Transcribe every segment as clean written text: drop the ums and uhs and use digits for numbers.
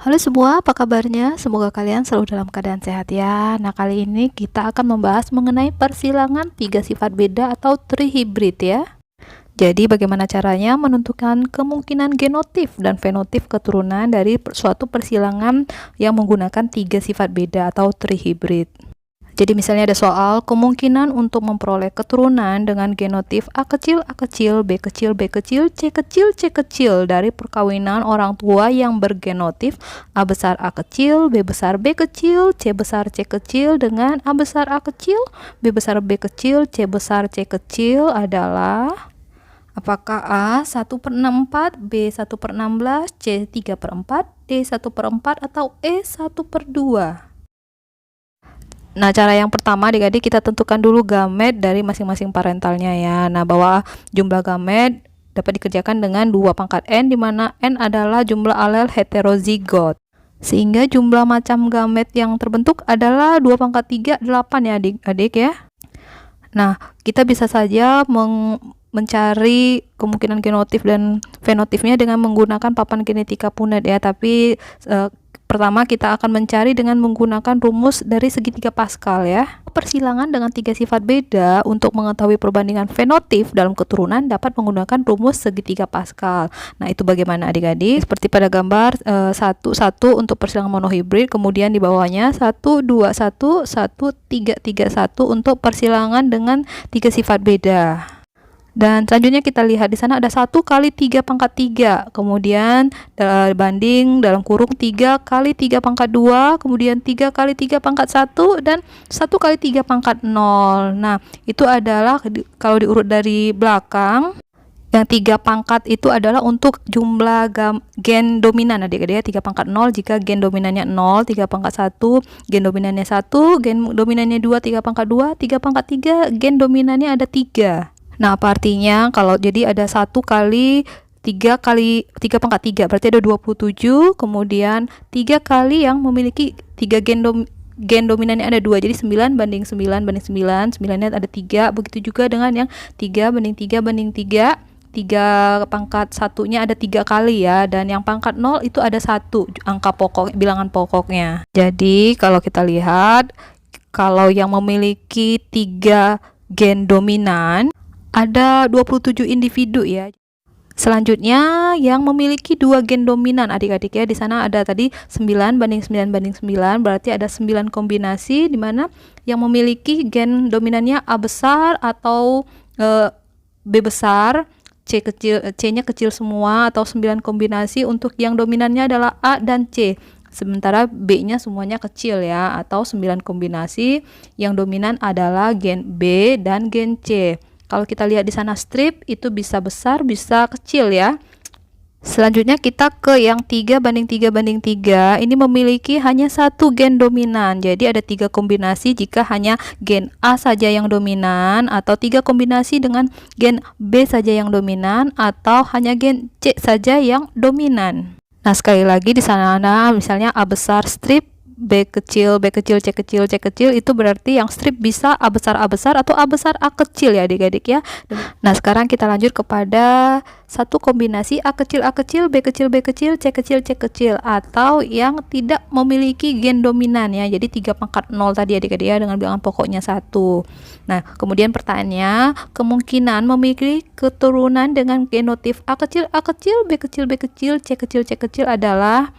Halo semua, apa kabarnya? Semoga kalian selalu dalam keadaan sehat ya. Nah, kali ini kita akan membahas mengenai persilangan tiga sifat beda atau trihibrid ya. Jadi, bagaimana caranya menentukan kemungkinan genotif dan fenotip keturunan dari suatu persilangan yang menggunakan tiga sifat beda atau trihibrid. Jadi misalnya ada soal kemungkinan untuk memperoleh keturunan dengan genotif A kecil, B kecil, B kecil, C kecil, C kecil dari perkawinan orang tua yang bergenotif A besar A kecil, B besar B kecil, C besar C kecil dengan A besar A kecil, B besar B kecil, C besar C kecil adalah apakah A 1/64, B 1/16, C 3/4, D 1/4 atau E 1/2? Nah, cara yang pertama adik-adik kita tentukan dulu gamet dari masing-masing parentalnya ya. Nah, bahwa jumlah gamet dapat dikerjakan dengan 2 pangkat N, di mana N adalah jumlah alel heterozigot. Sehingga jumlah macam gamet yang terbentuk adalah 2 pangkat 3, 8 ya adik-adik ya. Nah, kita bisa saja mencari kemungkinan genotif dan fenotipnya dengan menggunakan papan genetika Punnett ya, tapi pertama kita akan mencari dengan menggunakan rumus dari segitiga Pascal ya. Persilangan dengan tiga sifat beda untuk mengetahui perbandingan fenotip dalam keturunan dapat menggunakan rumus segitiga Pascal. Nah, itu bagaimana adik-adik? Seperti pada gambar 1, 1 untuk persilangan monohibrid, kemudian di bawahnya 1, 2, 1, 1, 3, 3, 1 untuk persilangan dengan tiga sifat beda. Dan selanjutnya kita lihat di sana ada 1 kali 3 pangkat 3, kemudian banding dalam kurung 3 kali 3 pangkat 2, kemudian 3 kali 3 pangkat 1, dan 1 kali 3 pangkat 0. Nah, itu adalah kalau diurut dari belakang, yang 3 pangkat itu adalah untuk jumlah gen dominan adik-adik ya. 3 pangkat 0 jika gen dominannya 0, 3 pangkat 1 gen dominannya 1, gen dominannya 2 3 pangkat 2, 3 pangkat 3 gen dominannya ada 3. Nah, apa artinya? Kalau jadi ada 1 kali 3 kali 3 pangkat 3, berarti ada 27, kemudian 3 kali yang memiliki 3 gen dominannya ada 2, jadi 9 banding 9 banding 9, 9-nya ada 3, begitu juga dengan yang 3 banding 3 banding 3, 3 pangkat 1-nya ada 3 kali ya, dan yang pangkat 0 itu ada 1 angka pokok, bilangan pokoknya. Jadi kalau kita lihat, kalau yang memiliki 3 gen dominan ada 27 individu ya. Selanjutnya yang memiliki 2 gen dominan adik-adik ya, di sana ada tadi 9 banding 9 banding 9, berarti ada 9 kombinasi di mana yang memiliki gen dominannya A besar atau B besar, C kecil, C-nya kecil semua, atau 9 kombinasi untuk yang dominannya adalah A dan C. Sementara B-nya semuanya kecil ya, atau 9 kombinasi yang dominan adalah gen B dan gen C. Kalau kita lihat di sana strip itu bisa besar, bisa kecil ya. Selanjutnya kita ke yang 3 banding 3 banding 3. Ini memiliki hanya 1 gen dominan. Jadi ada 3 kombinasi jika hanya gen A saja yang dominan, atau 3 kombinasi dengan gen B saja yang dominan, atau hanya gen C saja yang dominan. Nah, sekali lagi di sana misalnya A besar strip, B kecil, B kecil, C kecil, C kecil, itu berarti yang strip bisa A besar atau A besar A kecil ya adik-adik ya. Nah, sekarang kita lanjut kepada satu kombinasi A kecil, B kecil, B kecil, C kecil, C kecil, atau yang tidak memiliki gen dominan ya. Jadi 3 pangkat 0 tadi adik-adik ya, dengan bilangan pokoknya 1. Nah, kemudian pertanyaannya, kemungkinan memiliki keturunan dengan genotif A kecil, B kecil, B kecil, C kecil, C kecil adalah.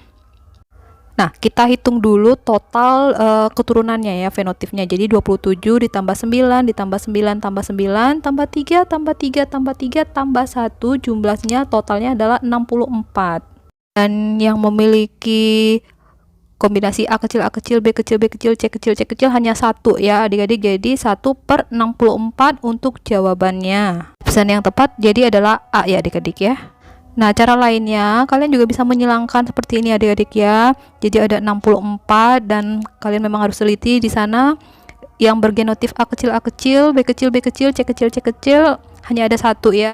Nah, kita hitung dulu total keturunannya ya, fenotipnya. Jadi 27 ditambah 9 ditambah 9 tambah 9 tambah 3 tambah 3 tambah 3 tambah 1, jumlahnya totalnya adalah 64. Dan yang memiliki kombinasi A kecil, B kecil, B kecil, C kecil, C kecil hanya 1 ya adik-adik. Jadi 1/64 untuk jawabannya. Pesan yang tepat jadi adalah A ya adik-adik ya. Nah, cara lainnya kalian juga bisa menyilangkan seperti ini adik-adik ya. Jadi ada 64 dan kalian memang harus teliti di sana yang bergenotif A kecil, B kecil, B kecil, C kecil, C kecil hanya ada 1 ya.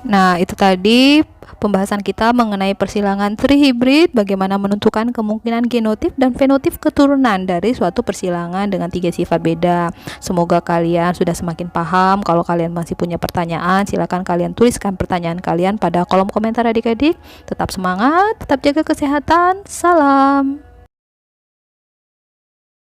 Nah, itu tadi pembahasan kita mengenai persilangan trihibrid, bagaimana menentukan kemungkinan genotip dan fenotip keturunan dari suatu persilangan dengan 3 sifat beda. Semoga kalian sudah semakin paham. Kalau kalian masih punya pertanyaan, silakan kalian tuliskan pertanyaan kalian pada kolom komentar adik-adik. Tetap semangat, tetap jaga kesehatan. Salam.